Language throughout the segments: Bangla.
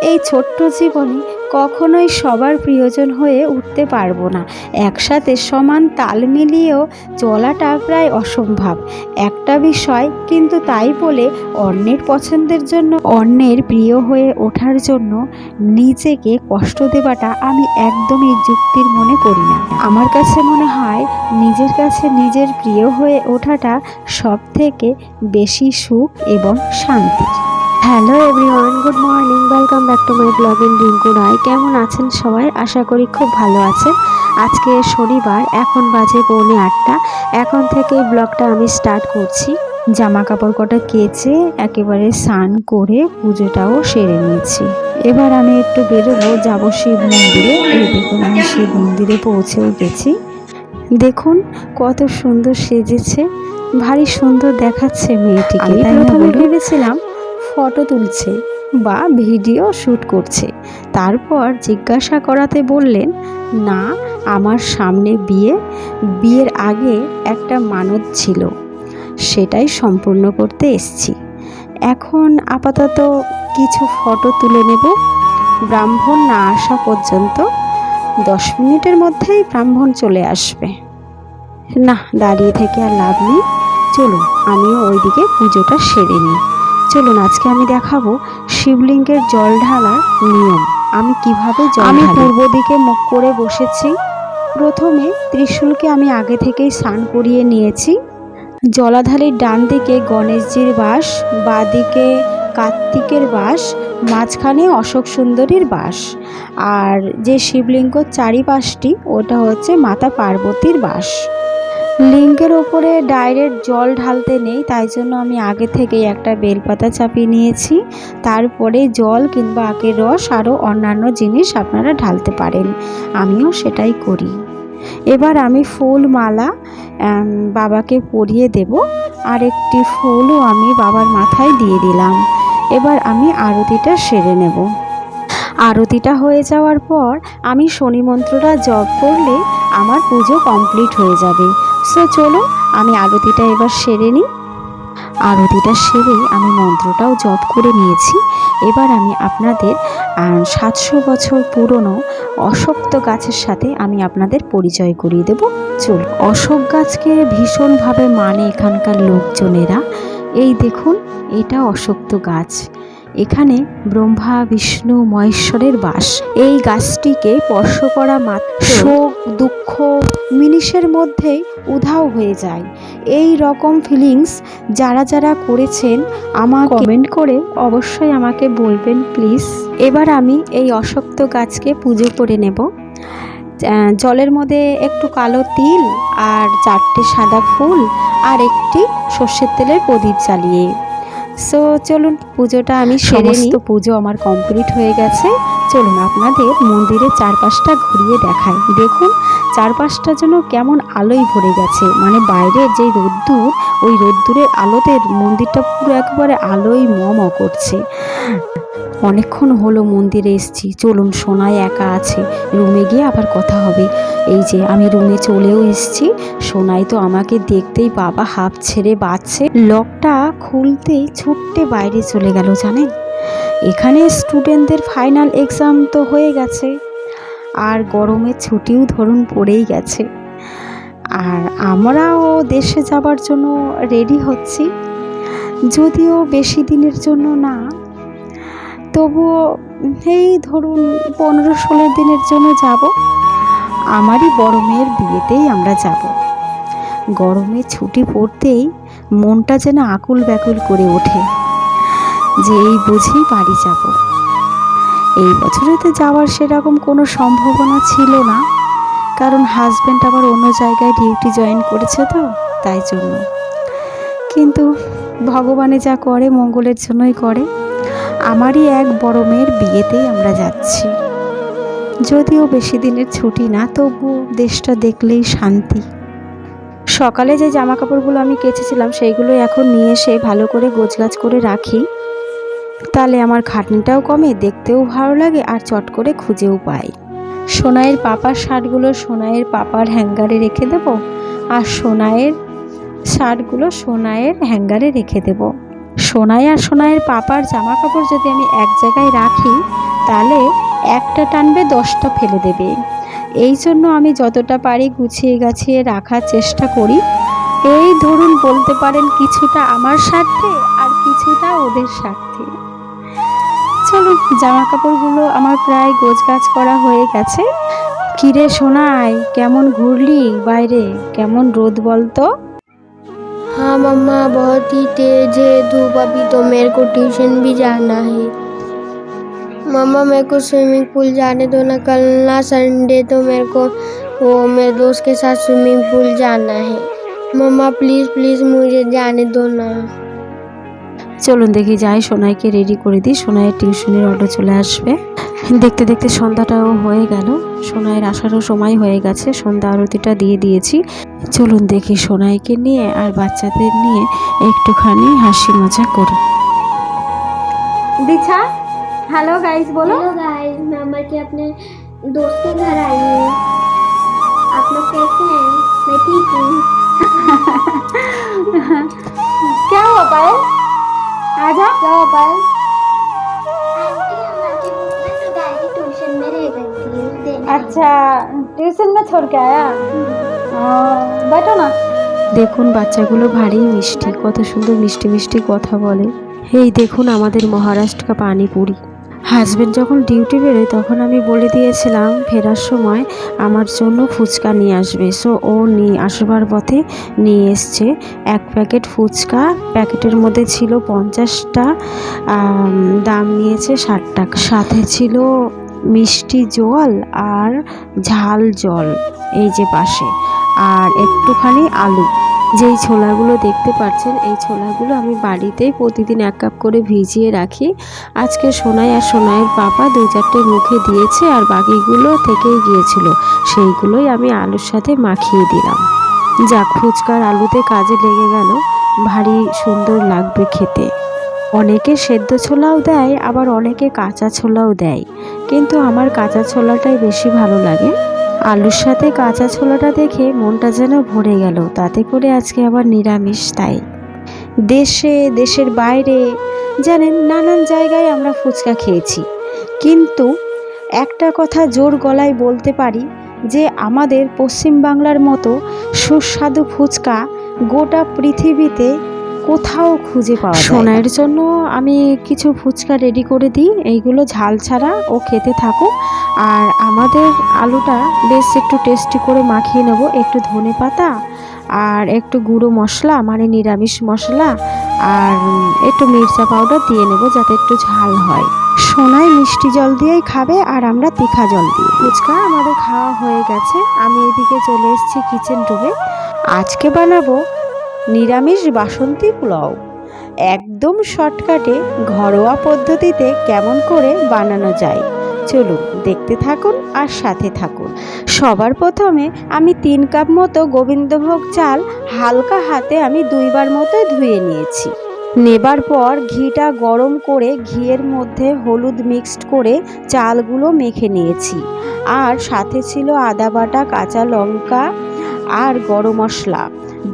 এই ছোট্ট জীবনে কখনোই সবার প্রিয়জন হয়ে উঠতে পারবো না। একসাথে সমান তাল মিলিয়েও চলাটা প্রায় অসম্ভব একটা বিষয়, কিন্তু তাই বলে অন্যের পছন্দের জন্য, অন্যের প্রিয় হয়ে ওঠার জন্য নিজেকে কষ্ট দেওয়াটা আমি একদমই যুক্তির মনে করি না। আমার কাছে মনে হয় নিজের কাছে নিজের প্রিয় হয়ে ওঠাটা সব থেকে বেশি সুখ এবং শান্তি। Hello everyone, good morning, welcome back to my blog in Rinku Roy. কেমন আছেন সবাই? আশা করি খুব ভালো আছেন। আজকে শনিবার, এখন বাজে 7:45। এখন থেকে ব্লগটা আমি স্টার্ট করছি। জামা কাপড় কটা কেচে একেবারে স্নান করে পুজোটাও সেরে নিয়েছি। এবার আমি একটু বেরোবো, যাবো শিব মন্দিরে। এই দেখুন, আমি শিব মন্দিরে পৌঁছেও গেছি। দেখুন কত সুন্দর সেজেছে, ভারী সুন্দর দেখাচ্ছে মেয়েটিকে। তাই প্রথমে ভেবেছিলাম ফটো তুলছে বা ভিডিও শ্যুট করছে। তারপর জিজ্ঞাসা করাতে বললেন, না, আমার সামনে বিয়ের আগে একটা মানত ছিল, সেটাই সম্পূর্ণ করতে এসেছি। এখন আপাতত কিছু ফটো তুলে নেব। ব্রাহ্মণ না আসা পর্যন্ত 10 মিনিটের মধ্যেই ব্রাহ্মণ চলে আসবে। না, দাঁড়িয়ে থেকে আর লাভ নেই, চলুন আমিও ওইদিকে পুজোটা সেরে নিই। চলুন, আজকে আমি দেখাবো শিবলিঙ্গের জল ঢালার নিয়ম, আমি কিভাবে আমি পূর্ব দিকে মুখ করে বসেছি। প্রথমে ত্রিশূলকে আমি আগে থেকেই স্নান করিয়ে নিয়েছি। জলাধারের ডান দিকে গণেশজির বাস, বাঁ দিকে কার্তিকের বাস, মাঝখানে অশোক সুন্দরীর বাস। আর যে শিবলিঙ্গ চারিপাশটি, ওটা হচ্ছে মাতা পার্বতীর বাস। লিঙ্গের ওপরে ডাইরেক্ট জল ঢালতে নেই, তাই জন্য আমি আগে থেকেই একটা বেলপাতা চাপিয়ে নিয়েছি। তারপরে জল কিংবা আখের রস আরও অন্যান্য জিনিস আপনারা ঢালতে পারেন, আমিও সেটাই করি। এবার আমি ফুল মালা বাবাকে পরিয়ে দেব, আর একটি ফুলও আমি বাবার মাথায় দিয়ে দিলাম। এবার আমি আরতিটা সেরে নেব। আরতিটা হয়ে যাওয়ার পর আমি শনি মন্ত্রটা জপ করলে আমার পুজো কমপ্লিট হয়ে যাবে। সো চলো আমি আরতিটা এবার সেরে নিই। আরতিটা সেরে আমি মন্ত্রটাও জপ করে নিয়েছি। এবার আমি আপনাদের 700 বছর পুরনো অশ্বত্থ গাছের সাথে আমি আপনাদের পরিচয় করিয়ে দেব। চল, অশোক গাছকে ভীষণভাবে মানে এখানকার লোকজনেরা। এই দেখুন, এটা অশ্বত্থ গাছ। এখানে ব্রহ্মা বিষ্ণু মহেশ্বরের বাস। এই গাছটিকে স্পর্শ করা মাত্র শোক দুঃখ মিনিশের মধ্যেই উধাও হয়ে যায়। এই রকম ফিলিংস যারা যারা করেছেন আমার কমেন্ট করে অবশ্যই আমাকে বলবেন প্লিজ। এবার আমি এই অশ্বত্থ গাছকে পুজো করে নেব। জলের মধ্যে একটু কালো তিল আর 4টে সাদা ফুল আর একটি সর্ষের তেলের প্রদীপ জ্বালিয়ে। সো চলুন পুজোটা আমি সেরে নিই। পুজো আমার কমপ্লিট হয়ে গেছে। চলুন আপনাদের মন্দিরের চারপাশটা ঘুরিয়ে দেখাই। দেখুন চারপাশটা যেন কেমন আলোয় ভরে গেছে, মানে বাইরের যে রোদ্দুর, ওই রোদ্দুরের আলোতে মন্দিরটা পুরো একেবারে আলোয় ম করছে। অনেকক্ষণ হলো মন্দিরে এসেছি। চলুন, সোনাই একা আছে, রুমে গিয়ে আবার কথা হবে। এই যে আমি রুমে চলেও এসেছি। সোনাই তো আমাকে দেখতেই বাবা হাঁপ ছেড়ে বাঁচছে। লকটা খুলতেই ছুট্টে বাইরে চলে গেল। জানেন, এখানে স্টুডেন্টদের ফাইনাল এক্সাম তো হয়ে গেছে, আর গরমের ছুটিও ধরুন পড়েই গেছে। আর আমরাও দেশে যাবার জন্য রেডি হচ্ছি, যদিও বেশি দিনের জন্য না, তবুও এই ধরুন 15-16 দিনের জন্য যাব। আমারই বড় মেয়ের বিয়েতেই আমরা যাব। গরমে ছুটি পড়তেই মনটা যেন আকুল ব্যাকুল করে ওঠে যে এই বুঝি বাড়ি যাব। এই বছরেতে যাওয়ার সেরকম কোনো সম্ভাবনা ছিল না, কারণ হাজব্যান্ড আবার অন্য জায়গায় ডিউটি জয়েন করেছে, তো তাই জন্য। কিন্তু ভগবানে যা করে মঙ্গলের জন্যই করে। আমারই এক বড় মেয়ের বিয়েতেই আমরা যাচ্ছি। যদিও বেশি দিনের ছুটি না, তবু দেশটা দেখলেই শান্তি। সকালে যে জামা কাপড়গুলো আমি কেচেছিলাম সেইগুলো এখন নিয়ে এসে ভালো করে গোছগাছ করে রাখি, তাহলে আমার খাটনিটাও কমে, দেখতেও ভালো লাগে, আর চট করে খুঁজেও পাই। সোনাইয়ের পাপার শার্টগুলো সোনাইয়ের পাপার হ্যাঙ্গারে রেখে দেব, আর সোনাইয়ের শার্টগুলো সোনাইয়ের হ্যাঙ্গারে রেখে দেব। সোনাই আর সোনাইয়ের পাপার জামা কাপড় যদি আমি এক জায়গায় রাখি, তাহলে একটা টানবে 10টা ফেলে দেবে। এই জন্য আমি যতটা পারি গুছিয়ে গাছিয়ে রাখার চেষ্টা করি। এই ধরুন বলতে পারেন কিছুটা আমার স্বার্থে আর কিছুটা ওদের স্বার্থে। চলুন, জামা কাপড়গুলো আমার প্রায় গোছগাছ করা হয়ে গেছে। কিরে সোনাই, কেমন ঘুরলি বাইরে? কেমন রোদ বলতো? हाँ मम्मा, बहुत ही तेज है धूप। अभी तो मेरे को ट्यूशन भी जाना है। मम्मा मेरे को स्विमिंग पूल जाने दो ना, कल ना संडे तो मेरे को वो मेरे दोस्त के साथ स्विमिंग पूल जाना है। मम्मा प्लीज़ प्लीज़ मुझे जाने दो ना। চলুন দেখি যাই, সোনাইকে রেডি করে দিই। সোনাইয়ের টিউশনের অটো চলে আসবে। দেখতে দেখতে সন্ধ্যাটাও হয়ে গেল, সোনাইয়ের আসারও সময় হয়ে গেছে। সন্ধ্যা আরতিটা দিয়ে দিয়েছি। চলুন দেখি সোনাইকে নিয়ে আর বাচ্চাদের নিয়ে একটুখানি হাসি মজা করি। দিছা, हेलो गाइस बोलो। हेलो गाइस, मैं अमर के अपने दोस्त के घर आई हूँ। आप लोग कैसे हैं? मैं ठीक हूँ। क्या हुआ पायल? आजा। क्या हुआ पायल? आंटी अमर की बुक में तो डायरी ट्यूशन में रह गई थी, देना है। अच्छा, ट्यूशन में छोड़ के आया? बैठो ना। দেখুন বাচ্চাগুলো ভারী মিষ্টি, কত সুন্দর মিষ্টি মিষ্টি কথা বলে। এই দেখুন আমাদের মহারাষ্ট্র কা পানিপুরি। হাজবেন্ড যখন ডিউটি বেরোয় তখন আমি বলে দিয়েছিলাম ফেরার সময় আমার জন্য ফুচকা নিয়ে আসবে। সো ও নিয়ে আসবার পথে নিয়ে এসছে 1 প্যাকেট ফুচকা। প্যাকেটের মধ্যে ছিল 50টা, দাম নিয়েছে 60 টাকা। সাথে ছিল মিষ্টি জল আর ঝাল জল, এই যে পাশে, আর একটুখানি আলু। যেই ছোলাগুলো দেখতে পাচ্ছেন এই ছোলাগুলো আমি বাড়িতেই প্রতিদিন 1 কাপ করে ভিজিয়ে রাখি। আজকে সোনাই আর সোনাইয়ের পাপা 2-4টে মুখে দিয়েছে আর বাকিগুলো থেকেই গিয়েছিল, সেইগুলোই আমি আলুর সাথে মাখিয়ে দিলাম। যাক, ফুচকার আলুতে কাজে লেগে গেল, ভারী সুন্দর লাগবে খেতে। অনেকে সেদ্ধ ছোলাও দেয়, আবার অনেকে কাঁচা ছোলাও দেয়, কিন্তু আমার কাঁচা ছোলাটাই বেশি ভালো লাগে। আলুর সাথে কাঁচা ছোলাটা দেখে মনটা যেন ভরে গেল, তাতে করে আজকে আবার নিরামিষ। তাই দেশে দেশের বাইরে জানেন নানান জায়গায় আমরা ফুচকা খেয়েছি, কিন্তু একটা কথা জোর গলায় বলতে পারি যে আমাদের পশ্চিমবাংলার মতো সুস্বাদু ফুচকা গোটা পৃথিবীতে কোথাও খুঁজে পাওয়া যায় না। সোনাইয়ের জন্য আমি কিছু ফুচকা রেডি করে দিই, এইগুলো ঝাল ছাড়া, ও খেতে থাকুক। আর আমাদের আলুটা বেশ একটু টেস্টি করে মাখিয়ে নেব, একটু ধনেপাতা আর একটু গুঁড়ো মশলা মানে নিরামিষ মশলা আর একটু মির্চা পাউডার দিয়ে নেব যাতে একটু ঝাল হয়। সোনাই মিষ্টি জল দিয়েই খাবে আর আমরা তিখা জল দিয়ে। ফুচকা আমাদের খাওয়া হয়ে গেছে, আমি এদিকে চলে এসেছি কিচেন রুমে। আজকে বানাবো নিরামিষ বাসন্তী পোলাও, একদম শর্টকাটে ঘরোয়া পদ্ধতিতে কেমন করে বানানো যায় চলুন দেখতে থাকুন আর সাথে থাকুন। সবার প্রথমে আমি 3 কাপ মতো গোবিন্দভোগ চাল হালকা হাতে আমি 2 বার মতো ধুয়ে নিয়েছি। নেবার পর ঘিটা গরম করে ঘিয়ের মধ্যে হলুদ মিক্সড করে চালগুলো মেখে নিয়েছি। আর সাথে ছিল আদা বাটা, কাঁচা লঙ্কা আর গরম মশলা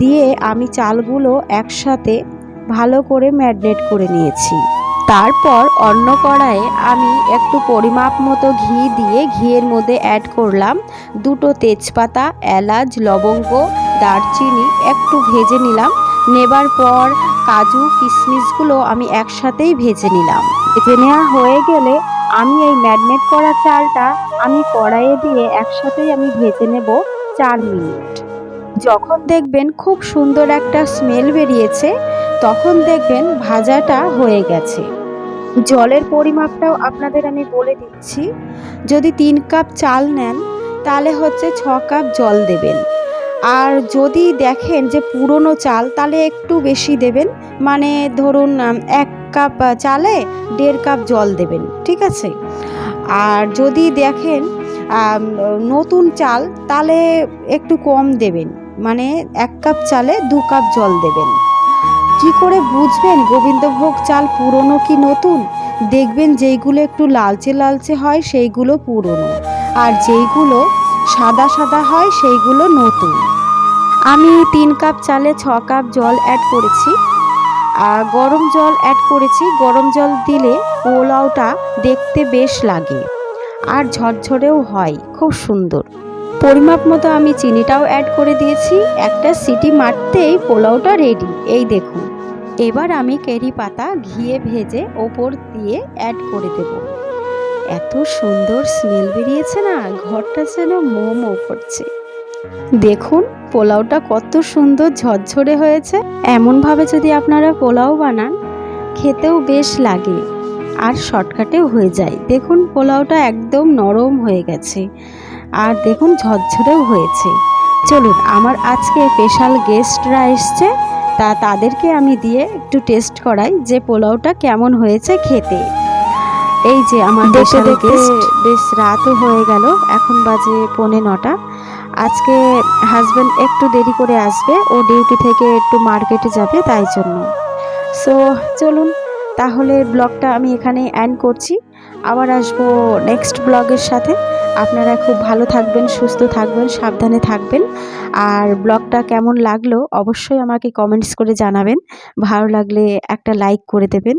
দিয়ে আমি চালগুলো একসাথে ভালো করে ম্যারিনেট করে নিয়েছি। তারপর অন্য কড়াইয়ে আমি একটু পরিমাপ মতো ঘি দিয়ে ঘিয়ের মধ্যে অ্যাড করলাম 2টো তেজপাতা, এলাচ, লবঙ্গ, দারচিনি একটু ভেজে নিলাম। নেবার পর কাজু কিশমিশগুলো আমি একসাথেই ভেজে নিলাম। ভেজে নেওয়া হয়ে গেলে আমি এই ম্যারিনেট করা চালটা আমি কড়াইয়ে দিয়ে একসাথেই আমি ভেজে নেব 4 মিনিট। যখন দেখবেন খুব সুন্দর একটা স্মেল বেরিয়েছে তখন দেখবেন ভাজাটা হয়ে গেছে। জলের পরিমাপটাও আপনাদের আমি বলে দিচ্ছি, যদি 3 কাপ চাল নেন তাহলে হচ্ছে 6 কাপ জল দেবেন। আর যদি দেখেন যে পুরনো চাল তাহলে একটু বেশি দেবেন, মানে ধরুন 1 কাপ চালে 1.5 কাপ জল দেবেন, ঠিক আছে। আর যদি দেখেন নতুন চাল তাহলে একটু কম দেবেন, মানে 1 কাপ চালে 2 কাপ জল দেবেন। কি করে বুঝবেন গোবিন্দভোগ চাল পুরনো কি নতুন? দেখবেন যেইগুলো একটু লালচে লালচে হয় সেইগুলো পুরনো, আর যেইগুলো সাদা সাদা হয় সেইগুলো নতুন। আমি 3 কাপ চালে 6 কাপ জল অ্যাড করেছি আর গরম জল অ্যাড করেছি। গরম জল দিলে পোলাওটা দেখতে বেশ লাগে আর ঝরঝরেও হয়, খুব সুন্দর। পরিমাপ মতো আমি চিনিটাও অ্যাড করে দিয়েছি। একটা সিটি মারতেই পোলাওটা রেডি। এই দেখুন। এবার আমি কারি পাতা ঘিয়ে ভেজে ওপর দিয়ে অ্যাড করে দেব। এত সুন্দর স্মেল বেরিয়েছে না, ঘরটা যেন মোমো করছে। দেখুন পোলাওটা কত সুন্দর ঝরঝরে হয়েছে। এমনভাবে যদি আপনারা পোলাও বানান খেতেও বেশ লাগে আর শর্টকাটেও হয়ে যায়। দেখুন পোলাওটা একদম নরম হয়ে গেছে আর দেখুন ঝরঝরেও হয়েছে। চলুন, আমার আজকে স্পেশাল গেস্টরা এসছে, তাদেরকে আমি দিয়ে একটু টেস্ট করাই যে পোলাওটা কেমন হয়েছে খেতে। এই যে আমার স্পেশাল গেস্ট। বেশ রাতও হয়ে গেল, এখন বাজে 9:45। আজকে হাজব্যান্ড একটু দেরি করে আসবে, ও ডিউটি থেকে একটু মার্কেটে যাবে, তাই জন্য। সো চলুন তাহলে ব্লগটা আমি এখানে এন্ড করছি। আবার আসবো নেক্সট ব্লগের সাথে। আপনারা খুব ভালো থাকবেন, সুস্থ থাকবেন, সাবধানে থাকবেন। আর ব্লগটা কেমন লাগলো অবশ্যই আমাকে কমেন্টস করে জানাবেন। ভালো লাগলে একটা লাইক করে দেবেন।